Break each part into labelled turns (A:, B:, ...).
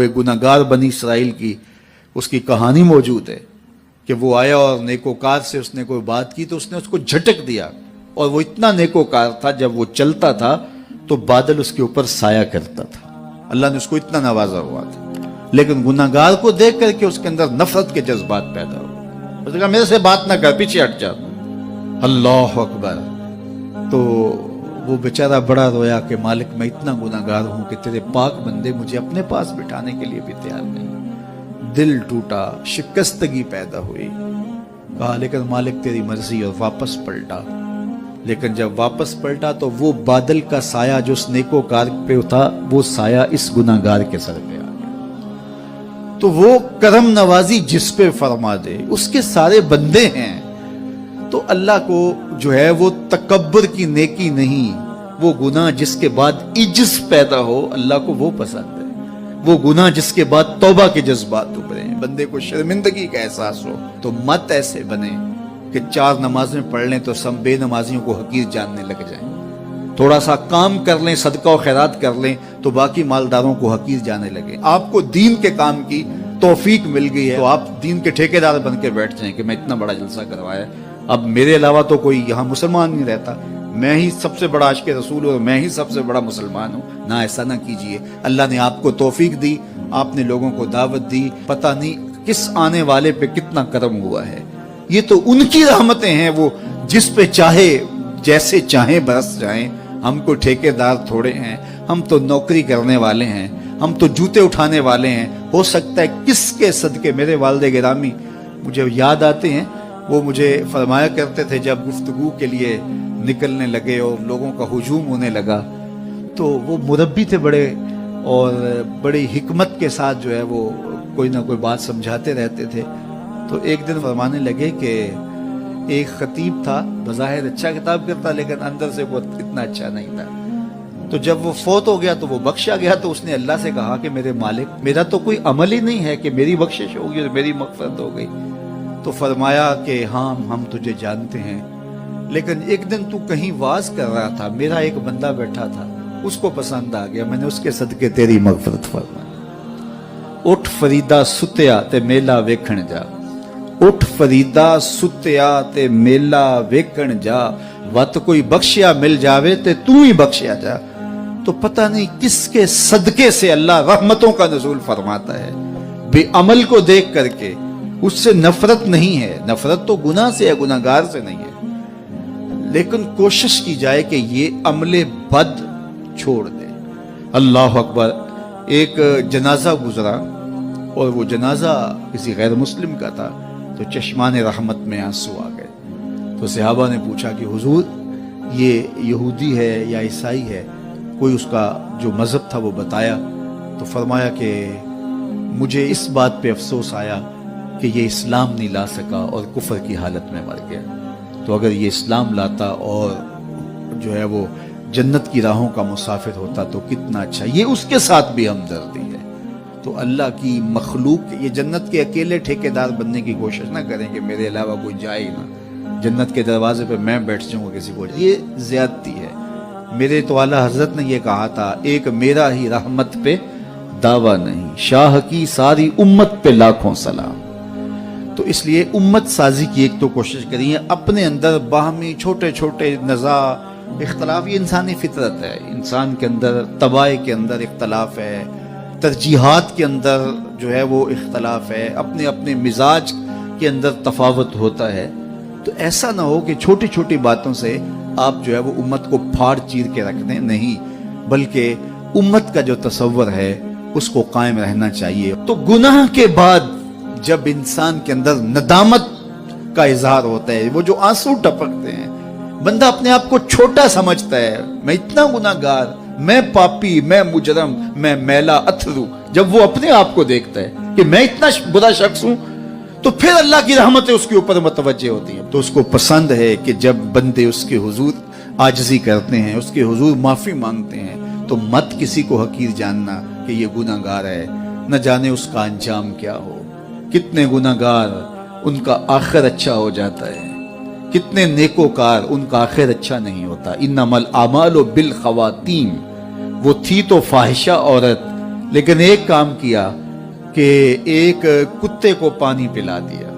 A: ایک گناہگار بنی اسرائیل کی اس کی کہانی موجود ہے کہ وہ آیا اور نیکوکار سے اس نے کوئی بات کی تو اس نے اس کو جھٹک دیا، اور وہ اتنا نیکوکار تھا جب وہ چلتا تھا تو بادل اس کے اوپر سایہ کرتا تھا، اللہ نے اس کو اتنا نوازا ہوا تھا۔ لیکن گناہگار کو دیکھ کر کے اس کے اندر نفرت کے جذبات پیدا ہوئے، اس نے کہا میرے سے بات نہ کر، پیچھے ہٹ جا۔ اللہ اکبر! تو وہ بیچارہ بڑا رویا کہ مالک میں اتنا گناہگار ہوں کہ تیرے پاک بندے مجھے اپنے پاس بٹھانے کے لیے بھی تیار نہیں۔ دل ٹوٹا، شکستگی پیدا ہوئی، کہا لیکن مالک تیری مرضی، اور واپس پلٹا۔ لیکن جب واپس پلٹا تو وہ بادل کا سایہ جو اس نیکوکار پہ تھا وہ سایہ اس گناہگار کے سر پہ آ گیا۔ تو وہ کرم نوازی جس پہ فرما دے، اس کے سارے بندے ہیں۔ تو اللہ کو جو ہے وہ تکبر کی نیکی نہیں، وہ گناہ جس کے بعد عجز پیدا ہو، اللہ کو وہ پسند ہے۔ وہ گناہ جس کے بعد توبہ کے جذبات ابھرے، بندے کو شرمندگی کا احساس ہو۔ تو مت ایسے بنے کہ 4 نمازیں پڑھ لیں تو سب بے نمازیوں کو حقیر جاننے لگ جائیں، تھوڑا سا کام کر لیں، صدقہ و خیرات کر لیں تو باقی مالداروں کو حقیر جانے لگے۔ آپ کو دین کے کام کی توفیق مل گئی ہے تو آپ دین کے ٹھیکیدار بن کے بیٹھ جائیں کہ میں اتنا بڑا جلسہ کروایا، اب میرے علاوہ تو کوئی یہاں مسلمان نہیں رہتا، میں ہی سب سے بڑا عاشق رسول ہوں اور میں ہی سب سے بڑا مسلمان ہوں۔ نہ، ایسا نہ کیجئے۔ اللہ نے آپ کو توفیق دی، آپ نے لوگوں کو دعوت دی، پتہ نہیں کس آنے والے پہ کتنا کرم ہوا ہے۔ یہ تو ان کی رحمتیں ہیں، وہ جس پہ چاہے جیسے چاہیں برس جائیں۔ ہم کو ٹھیکیدار تھوڑے ہیں، ہم تو نوکری کرنے والے ہیں، ہم تو جوتے اٹھانے والے ہیں۔ ہو سکتا ہے کس کے صدقے میرے والد گرامی مجھے یاد آتے ہیں، وہ مجھے فرمایا کرتے تھے جب گفتگو کے لیے نکلنے لگے اور لوگوں کا ہجوم ہونے لگا تو وہ مربی تھے بڑے، اور بڑی حکمت کے ساتھ جو ہے وہ کوئی نہ کوئی بات سمجھاتے رہتے تھے۔ تو ایک دن فرمانے لگے کہ ایک خطیب تھا، بظاہر اچھا خطاب کرتا لیکن اندر سے وہ اتنا اچھا نہیں تھا۔ تو جب وہ فوت ہو گیا تو وہ بخشا گیا تو اس نے اللہ سے کہا کہ میرے مالک، میرا تو کوئی عمل ہی نہیں ہے کہ میری بخشش ہوگی اور میری مغفرت ہو گئی۔ تو فرمایا کہ ہاں ہم تجھے جانتے ہیں، لیکن ایک دن تو کہیں واز کر رہا تھا، میرا ایک بندہ بیٹھا تھا، اس کو پسند آ گیا، میں نے اس کے صدقے تیری مغفرت فرمائی۔ اٹھ فریدا ستیا تے میلا ویکھن جا، اٹھ فریدا ستیا تے میلا ویکھن جا، وت کوئی بخشیا مل جاوے تے تو ہی بخشیا جا۔ تو پتہ نہیں کس کے صدقے سے اللہ رحمتوں کا نزول فرماتا ہے۔ بے عمل کو دیکھ کر کے اس سے نفرت نہیں ہے، نفرت تو گناہ سے ہے، گناہگار سے نہیں ہے، لیکن کوشش کی جائے کہ یہ عمل بد چھوڑ دے۔ اللہ اکبر! ایک جنازہ گزرا اور وہ جنازہ کسی غیر مسلم کا تھا تو چشمان رحمت میں آنسو آ گئے۔ تو صحابہ نے پوچھا کہ حضور یہ یہودی ہے یا عیسائی ہے؟ کوئی اس کا جو مذہب تھا وہ بتایا۔ تو فرمایا کہ مجھے اس بات پہ افسوس آیا کہ یہ اسلام نہیں لا سکا اور کفر کی حالت میں مر گیا، تو اگر یہ اسلام لاتا اور جو ہے وہ جنت کی راہوں کا مسافر ہوتا تو کتنا اچھا۔ یہ اس کے ساتھ بھی ہمدردی ہے۔ تو اللہ کی مخلوق، یہ جنت کے اکیلے ٹھیکیدار بننے کی کوشش نہ کریں کہ میرے علاوہ کوئی جائے ہی نہ، جنت کے دروازے پہ میں بیٹھ جاؤں گا کسی کو، یہ زیادتی ہے۔ میرے تو اعلیٰ حضرت نے یہ کہا تھا، ایک میرا ہی رحمت پہ دعویٰ نہیں، شاہ کی ساری امت پہ لاکھوں سلام۔ تو اس لیے امت سازی کی ایک تو کوشش کریے، اپنے اندر باہمی چھوٹے چھوٹے نزاع اختلاف، یہ انسانی فطرت ہے، انسان کے اندر طباع کے اندر اختلاف ہے، ترجیحات کے اندر جو ہے وہ اختلاف ہے، اپنے اپنے مزاج کے اندر تفاوت ہوتا ہے۔ تو ایسا نہ ہو کہ چھوٹی چھوٹی باتوں سے آپ جو ہے وہ امت کو پھاڑ چیر کے رکھ دیں، نہیں، بلکہ امت کا جو تصور ہے اس کو قائم رہنا چاہیے۔ تو گناہ کے بعد جب انسان کے اندر ندامت کا اظہار ہوتا ہے، وہ جو آنسو ٹپکتے ہیں، بندہ اپنے آپ کو چھوٹا سمجھتا ہے، میں اتنا گناہگار، میں پاپی، میں مجرم، میں میلا اتھرو، جب وہ اپنے آپ کو دیکھتا ہے کہ میں اتنا برا شخص ہوں تو پھر اللہ کی رحمتیں اس کے اوپر متوجہ ہوتی ہیں۔ تو اس کو پسند ہے کہ جب بندے اس کے حضور عاجزی کرتے ہیں، اس کے حضور معافی مانگتے ہیں، تو مت کسی کو حقیر جاننا کہ یہ گناہگار ہے، نہ جانے اس کا انجام کیا ہو۔ کتنے گناہگار ان کا آخر اچھا ہو جاتا ہے، کتنے نیکوکار ان کا آخر اچھا نہیں ہوتا۔ انما الاعمال بالخواتیم، وہ تھی تو فاحشہ عورت لیکن ایک کام کیا کہ ایک کتے کو پانی پلا دیا،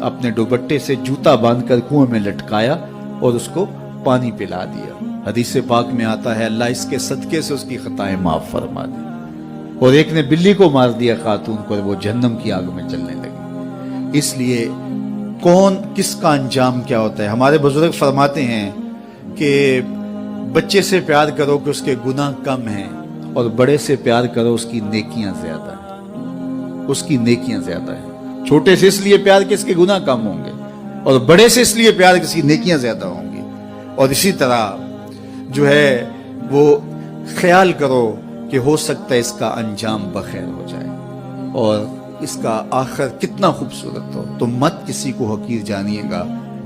A: اپنے دوپٹے سے جوتا باندھ کر کنویں میں لٹکایا اور اس کو پانی پلا دیا۔ حدیث پاک میں آتا ہے اللہ اس کے صدقے سے اس کی خطائیں معاف فرما دی۔ اور ایک نے بلی کو مار دیا خاتون کو، اور وہ جہنم کی آگ میں جلنے لگی۔ اس لیے کون کس کا انجام کیا ہوتا ہے؟ ہمارے بزرگ فرماتے ہیں کہ بچے سے پیار کرو کہ اس کے گناہ کم ہیں، اور بڑے سے پیار کرو اس کی نیکیاں زیادہ ہیں، اس کی نیکیاں زیادہ ہیں۔ چھوٹے سے اس لیے پیار کہ اس کے گناہ کم ہوں گے، اور بڑے سے اس لیے پیار کہ اس کی نیکیاں زیادہ ہوں گی۔ اور اسی طرح جو ہے وہ خیال کرو کہ ہو سکتا ہے اس کا انجام بخیر ہو جائے اور اس کا آخر کتنا خوبصورت ہو، تو مت کسی کو حقیر جانیے گا۔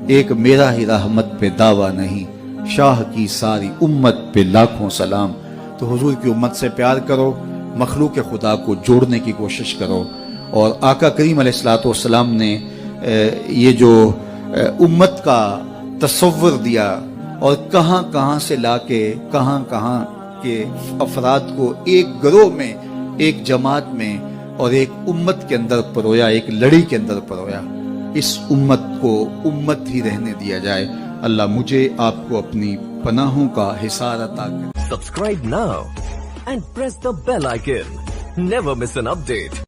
A: ایک میرا ہی رحمت پہ دعویٰ نہیں، شاہ کی ساری امت پہ لاکھوں سلام۔ تو حضور کی امت سے پیار کرو، مخلوق خدا کو جوڑنے کی کوشش کرو، اور آقا کریم علیہ الصلوۃ والسلام نے یہ جو امت کا تصور دیا اور کہاں کہاں سے لا کے کہاں کہاں کے افراد کو ایک گروہ میں، ایک جماعت میں اور ایک امت کے اندر پرویا، ایک لڑی کے اندر پرویا۔ اس امت کو امت ہی رہنے دیا جائے۔ اللہ مجھے آپ کو اپنی پناہوں کا حصار عطا کرے۔
B: Subscribe now and press the bell icon. Never miss an update.